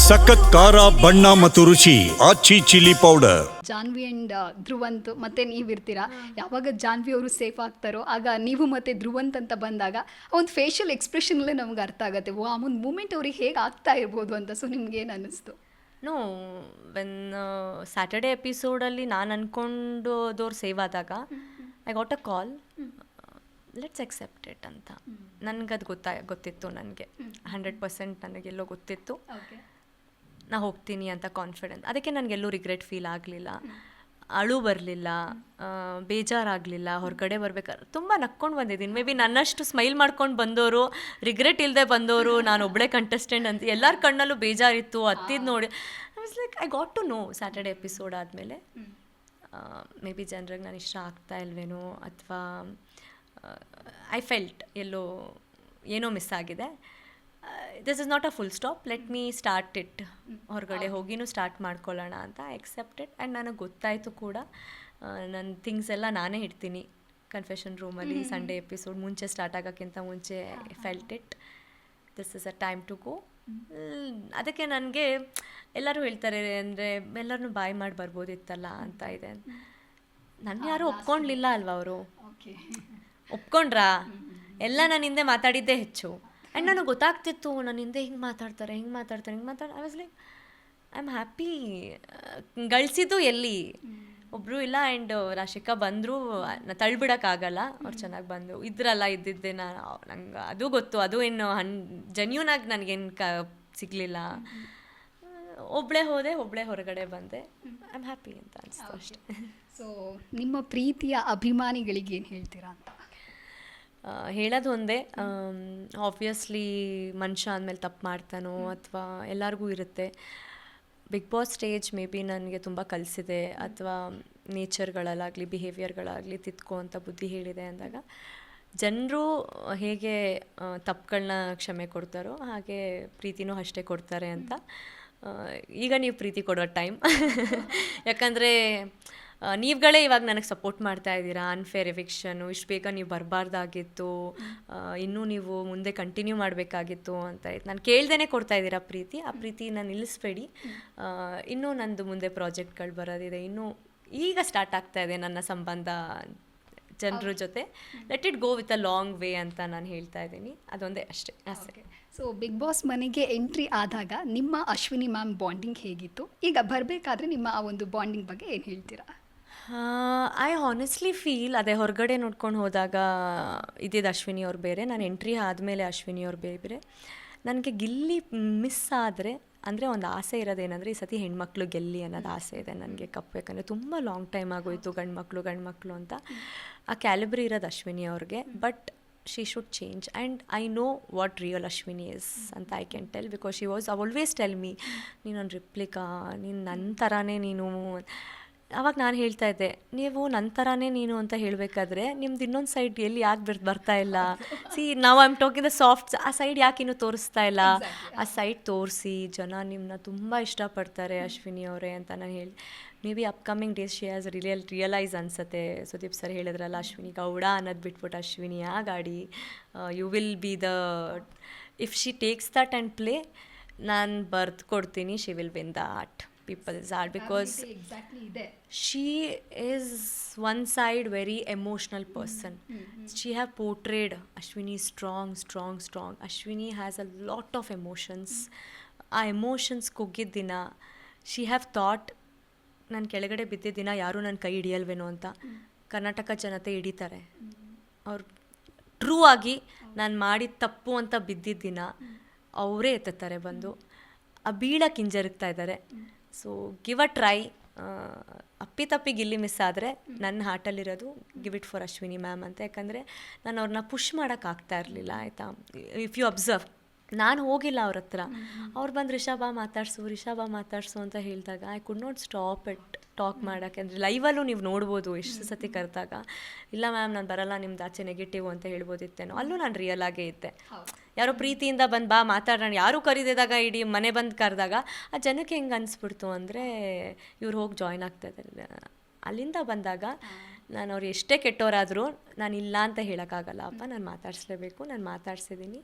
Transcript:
ಸಖತ್ ಖಾರ ಬಣ್ಣ ಮತ್ತು ರುಚಿ Aachi chilli powder. Janvi and Dhruvanth ಮತ್ತೆ ನೀವಿರ್ತೀರಾ, ಯಾವಾಗ ಜಾನ್ವಿ ಅವರು ಸೇಫ್ ಆಗ್ತಾರೋ ಆಗ ನೀವು ಮತ್ತೆ ಧ್ರುವಂತ್ ಅಂತ ಬಂದಾಗ ಒಂದು ಫೇಶಿಯಲ್ ಎಕ್ಸ್ಪ್ರೆಷನಲ್ಲೇ ನಮ್ಗೆ ಅರ್ಥ ಆಗುತ್ತೆ, ಓ ಆ ಒಂದು ಮೂಮೆಂಟ್ ಅವ್ರಿಗೆ ಹೇಗೆ ಆಗ್ತಾ ಇರ್ಬೋದು ಅಂತ. ಸೊ ನಿಮ್ಗೆ ಏನು ಅನ್ನಿಸ್ತು? ನೋ, ವೆನ್ ಸ್ಯಾಟರ್ಡೆ ಎಪಿಸೋಡಲ್ಲಿ ನಾನು ಅಂದ್ಕೊಂಡೋದವ್ರು ಸೇವ್ ಆದಾಗ I got a call, let's accept it ಅಂತ. ನನಗದು ಗೊತ್ತಿತ್ತು, ನನಗೆ 100% ನನಗೆಲ್ಲೋ ಗೊತ್ತಿತ್ತು ನಾ ಹೋಗ್ತೀನಿ ಅಂತ ಕಾನ್ಫಿಡೆನ್ಸ್. ಅದಕ್ಕೆ ನನಗೆಲ್ಲೂ ರಿಗ್ರೆಟ್ ಫೀಲ್ ಆಗಲಿಲ್ಲ, ಅಳು ಬರಲಿಲ್ಲ, ಬೇಜಾರಾಗಲಿಲ್ಲ. ಹೊರಗಡೆ ಬರ್ಬೇಕಾದ್ರೆ ತುಂಬ ನಕ್ಕೊಂಡು ಬಂದಿದ್ದೀನಿ. ಮೇ ಬಿ ನನ್ನಷ್ಟು ಸ್ಮೈಲ್ ಮಾಡ್ಕೊಂಡು ಬಂದವರು, ರಿಗ್ರೆಟ್ ಇಲ್ಲದೆ ಬಂದವರು ನಾನು ಒಬ್ಬಳೇ ಕಂಟೆಸ್ಟೆಂಟ್ ಅಂತ ಎಲ್ಲರ ಕಣ್ಣಲ್ಲೂ ಬೇಜಾರಿತ್ತು. ಹತ್ತಿದ್ದು ನೋಡಿ I was like I got to know Saturday episode ಆದಮೇಲೆ ಮೇ ಬಿ ಜನರಿಗೆ ನಾನು ಇಷ್ಟ ಆಗ್ತಾ ಇಲ್ವೇನೋ, ಅಥವಾ ಐ ಫೆಲ್ಟ್ ಎಲ್ಲೋ ಏನೋ ಮಿಸ್ ಆಗಿದೆ. This is not a full stop, let me start it. ಹೊರಗಡೆ ಹೋಗಿನೂ ಸ್ಟಾರ್ಟ್ ಮಾಡ್ಕೊಳ್ಳೋಣ ಅಂತ ಎಕ್ಸೆಪ್ಟೆಡ್. ಆ್ಯಂಡ್ ನನಗೆ ಗೊತ್ತಾಯಿತು ಕೂಡ, ನನ್ನ ಥಿಂಗ್ಸ್ ಎಲ್ಲ ನಾನೇ ಇಡ್ತೀನಿ ಕನ್ಫೆಷನ್ ರೂಮಲ್ಲಿ. ಸಂಡೇ ಎಪಿಸೋಡ್ ಮುಂಚೆ ಸ್ಟಾರ್ಟ್ ಆಗೋಕ್ಕಿಂತ ಮುಂಚೆ felt it, this is a time to go. ಅದಕ್ಕೆ ನನಗೆ ಎಲ್ಲರೂ ಹೇಳ್ತಾರೆ ಅಂದರೆ ಎಲ್ಲರನ್ನೂ ಬಾಯ್ ಮಾಡಿ ಬರ್ಬೋದಿತ್ತಲ್ಲ ಅಂತ ಇದೆ. ನನ್ನ ಯಾರೂ ಒಪ್ಕೊಂಡ್ಲಿಲ್ಲ ಅಲ್ವಾ ಅವರು. ಒಪ್ಕೊಂಡ್ರಾ? ಎಲ್ಲ ನನ್ನ ಹಿಂದೆ ಮಾತಾಡಿದ್ದೇ ಹೆಚ್ಚು. ಆ್ಯಂಡ್ ನನಗೆ ಗೊತ್ತಾಗ್ತಿತ್ತು ನನ್ನ ಹಿಂದೆ ಹಿಂಗೆ ಮಾತಾಡ್ತಾರೆ I was like I am happy. ಗಳಿಸಿದ್ದು ಎಲ್ಲಿ ಒಬ್ಬರು ಇಲ್ಲ. ಆ್ಯಂಡ್ ರಾಶಿಕಾ ಬಂದರು, ನಾ ತಳ್ಬಿಡೋಕ್ಕಾಗಲ್ಲ, ಅವ್ರು ಚೆನ್ನಾಗಿ ಬಂದರು. ಇದ್ದಿದ್ದೆ ನಂಗೆ ಅದು ಗೊತ್ತು, ಅದು ಏನು ಜೆನ್ಯೂನಾಗಿ ನನಗೇನು ಸಿಗಲಿಲ್ಲ. ಒಬ್ಬಳೇ ಹೋದೆ, ಒಬ್ಬಳೇ ಹೊರಗಡೆ ಬಂದೆ. ಐ ಆಮ್ ಹ್ಯಾಪಿ ಅಂತ ಅನಿಸ್ತು ಅಷ್ಟೇ. ಸೊ ನಿಮ್ಮ ಪ್ರೀತಿಯ ಅಭಿಮಾನಿಗಳಿಗೆ ಏನು ಹೇಳ್ತೀರಾ ಅಂತ? ಹೇಳೋದು ಒಂದೇ, ಆಬ್ವಿಯಸ್ಲಿ ಮನುಷ್ಯ ಅಂದಮೇಲೆ ತಪ್ಪು ಮಾಡ್ತಾನೋ ಅಥವಾ ಎಲ್ಲರಿಗೂ ಇರುತ್ತೆ. Bigg Boss stage may be ನನಗೆ ತುಂಬ ಕಲಿಸಿದೆ, ಅಥವಾ ನೇಚರ್ಗಳಲ್ಲಾಗಲಿ ಬಿಹೇವಿಯರ್ಗಳಾಗಲಿ ತಿದ್ಕೋ ಅಂತ ಬುದ್ಧಿ ಹೇಳಿದೆ ಅಂದಾಗ, ಜನರು ಹೇಗೆ ತಪ್ಪುಗಳನ್ನ ಕ್ಷಮೆ ಕೊಡ್ತಾರೋ ಹಾಗೆ ಪ್ರೀತಿನೂ ಅಷ್ಟೇ ಕೊಡ್ತಾರೆ ಅಂತ. ಈಗ ನೀವು ಪ್ರೀತಿ ಕೊಡೋ ಟೈಮ್. ಯಾಕಂದರೆ ನೀವುಗಳೇ ಇವಾಗ ನನಗೆ ಸಪೋರ್ಟ್ ಮಾಡ್ತಾ ಇದ್ದೀರಾ. ಅನ್ಫೇರ್ ಎವಿಕ್ಷನು ಇಷ್ಟು ಬೇಗ ನೀವು ಬರಬಾರ್ದಾಗಿತ್ತು, ಇನ್ನೂ ನೀವು ಮುಂದೆ ಕಂಟಿನ್ಯೂ ಮಾಡಬೇಕಾಗಿತ್ತು ಅಂತ ನಾನು ಕೇಳ್ದೇ ಕೊಡ್ತಾ ಇದ್ದೀರಾ ಪ್ರೀತಿ. ಆ ಪ್ರೀತಿನ ನಿಲ್ಲಿಸ್ಬೇಡಿ. ಇನ್ನೂ ನಂದು ಮುಂದೆ ಪ್ರಾಜೆಕ್ಟ್ಗಳು ಬರೋದಿದೆ, ಇನ್ನೂ ಈಗ ಸ್ಟಾರ್ಟ್ ಆಗ್ತಾ ಇದೆ ನನ್ನ ಸಂಬಂಧ ಜನರ ಜೊತೆ. Let it go with a long way ಅಂತ ನಾನು ಹೇಳ್ತಾ ಇದ್ದೀನಿ. ಅದೊಂದೇ ಅಷ್ಟೇ ಆಸೆ. ಸೊ ಬಿಗ್ ಬಾಸ್ ಮನೆಗೆ ಎಂಟ್ರಿ ಆದಾಗ ನಿಮ್ಮ ಅಶ್ವಿನಿ ಮ್ಯಾಮ್ ಬಾಂಡಿಂಗ್ ಹೇಗಿತ್ತು? ಈಗ ಬರಬೇಕಾದ್ರೆ ನಿಮ್ಮ ಆ ಒಂದು ಬಾಂಡಿಂಗ್ ಬಗ್ಗೆ ಏನು ಹೇಳ್ತೀರಾ? ಐ ಹಾನೆಸ್ಟ್ಲಿ ಫೀಲ್ ಅದೇ ಹೊರಗಡೆ ನೋಡ್ಕೊಂಡು ಹೋದಾಗ ಇದ್ದಿದ್ದು ಅಶ್ವಿನಿ ಅವ್ರು ಬೇರೆ, ನಾನು ಎಂಟ್ರಿ ಆದಮೇಲೆ ಅಶ್ವಿನಿ ಅವ್ರು ಬೇರೆ. ನನಗೆ ಗಿಲ್ಲಿ ಮಿಸ್ ಆದರೆ ಅಂದರೆ ಒಂದು ಆಸೆ ಇರೋದೇನೆಂದರೆ ಈ ಸತಿ ಹೆಣ್ಮಕ್ಳು ಗೆಲ್ಲಿ ಅನ್ನೋದು ಆಸೆ ಇದೆ ನನಗೆ. ಕಪ್ಪಬೇಕಂದ್ರೆ ತುಂಬ ಲಾಂಗ್ ಟೈಮ್ ಆಗೋಯಿತು ಗಂಡು ಮಕ್ಕಳು ಅಂತ. ಆ ಕ್ಯಾಲಿಬ್ರಿ ಇರೋದು ಅಶ್ವಿನಿ ಅವ್ರಿಗೆ. But she should change and I know what real Ashwini is ಅಂತ I can tell, because she was always tell me, ನೀನು ನನ್ನ ರಿಪ್ಲಿಕಾ, ನೀನು ನನ್ನ ಥರನೇ ನೀನು. ಆವಾಗ ನಾನು ಹೇಳ್ತಾ ಇದ್ದೆ, ನೀವು ನನ್ನ ಥರನೇ ನೀನು ಅಂತ ಹೇಳಬೇಕಾದ್ರೆ ನಿಮ್ದು ಇನ್ನೊಂದು ಸೈಡ್ ಎಲ್ಲಿ ಯಾಕೆ ಬರ್ತಾ ಇಲ್ಲ? ನಾವು I am talking the soft, ಆ ಸೈಡ್ ಯಾಕೆ ಇನ್ನೂ ತೋರಿಸ್ತಾ ಇಲ್ಲ? ಆ ಸೈಡ್ ತೋರಿಸಿ, ಜನ ನಿಮ್ಮನ್ನ ತುಂಬ ಇಷ್ಟಪಡ್ತಾರೆ ಅಶ್ವಿನಿ ಅವರೇ ಅಂತ ನಾನು ಹೇಳಿ. May be upcoming days she has realise ಅನಿಸುತ್ತೆ. ಸುದೀಪ್ ಸರ್ ಹೇಳಿದ್ರಲ್ಲ, ಅಶ್ವಿನಿ ಗೌಡ ಅನ್ನೋದು ಬಿಟ್ಬಿಟ್ಟು ಅಶ್ವಿನಿ ಆ ಗಾಡಿ, you will be the, if she takes that and play, ನಾನು ಬರ್ದು ಕೊಡ್ತೀನಿ, she will win the art. People's art, because she is one side very emotional person. She have portrayed Ashwini strong. Ashwini has a lot of emotions. ಆ emotions ಕುಗ್ಗಿದ ದಿನ she have thought, ನಾನು ಕೆಳಗಡೆ ಬಿದ್ದಿದ್ದ ದಿನ ಯಾರೂ ನನ್ನ ಕೈ ಹಿಡಿಯಲ್ವೇನೋ ಅಂತ. ಕರ್ನಾಟಕ ಜನತೆ ಹಿಡಿತಾರೆ. ಅವ್ರು ಟ್ರೂ ಆಗಿ ನಾನು ಮಾಡಿದ ತಪ್ಪು ಅಂತ ಬಿದ್ದಿದ್ದ ದಿನ ಅವರೇ ಎತ್ತುತ್ತಾರೆ ಬಂದು. ಆ ಬೀಳಕ್ಕೆ ಹಿಂಜರುಗ್ತಾ ಇದ್ದಾರೆ. So give a try. Appi Gilli miss ಆದರೆ ನನ್ನ ಹಾರ್ಟಲ್ಲಿರೋದು give it for Ashwini ma'am ಅಂತ. ಯಾಕಂದರೆ ನಾನು ಅವ್ರನ್ನ ಪುಷ್ ಮಾಡೋಕ್ಕಾಗ್ತಾ ಇರಲಿಲ್ಲ, ಆಯಿತಾ. ಇಫ್ ಯು ಅಬ್ಸರ್ವ್, ನಾನು ಹೋಗಿಲ್ಲ ಅವ್ರ ಹತ್ರ. ಅವ್ರು ಬಂದು ರಿಷಬ ಮಾತಾಡ್ಸು ಅಂತ ಹೇಳಿದಾಗ I could not stop it talk ಮಾಡೋಕ್ಕೆ. ಅಂದರೆ ಲೈವಲ್ಲೂ ನೀವು ನೋಡ್ಬೋದು ಎಷ್ಟು ಸತಿ ಕರೆದಾಗ, ಇಲ್ಲ ಮ್ಯಾಮ್ ನಾನು ಬರಲ್ಲ, ನಿಮ್ದು ಆಚೆ ನೆಗೆಟಿವ್ ಅಂತ ಹೇಳ್ಬೋದಿತ್ತೇನೋ. ಅಲ್ಲೂ ನಾನು ರಿಯಲ್ ಆಗೇ ಇದ್ದೆ. ಯಾರೋ ಪ್ರೀತಿಯಿಂದ ಬಂದು ಬಾ ಮಾತಾಡೋಣ, ಯಾರೂ ಕರೀದಿದಾಗ ಇಡೀ ಮನೆ ಬಂದು ಕರೆದಾಗ ಆ ಜನಕ್ಕೆ ಹೆಂಗೆ ಅನಿಸ್ಬಿಡ್ತು ಅಂದರೆ ಇವ್ರು ಹೋಗಿ ಜಾಯ್ನ್ ಆಗ್ತಾಯಿದ್ದಾರೆ. ಅಲ್ಲಿಂದ ಬಂದಾಗ ನಾನು ಅವ್ರು ಎಷ್ಟೇ ಕೆಟ್ಟವರಾದರೂ ನಾನು ಇಲ್ಲ ಅಂತ ಹೇಳೋಕ್ಕಾಗಲ್ಲ. ಅಪ್ಪ ನಾನು ಮಾತಾಡಿಸ್ಲೇಬೇಕು, ನಾನು ಮಾತಾಡ್ಸಿದ್ದೀನಿ.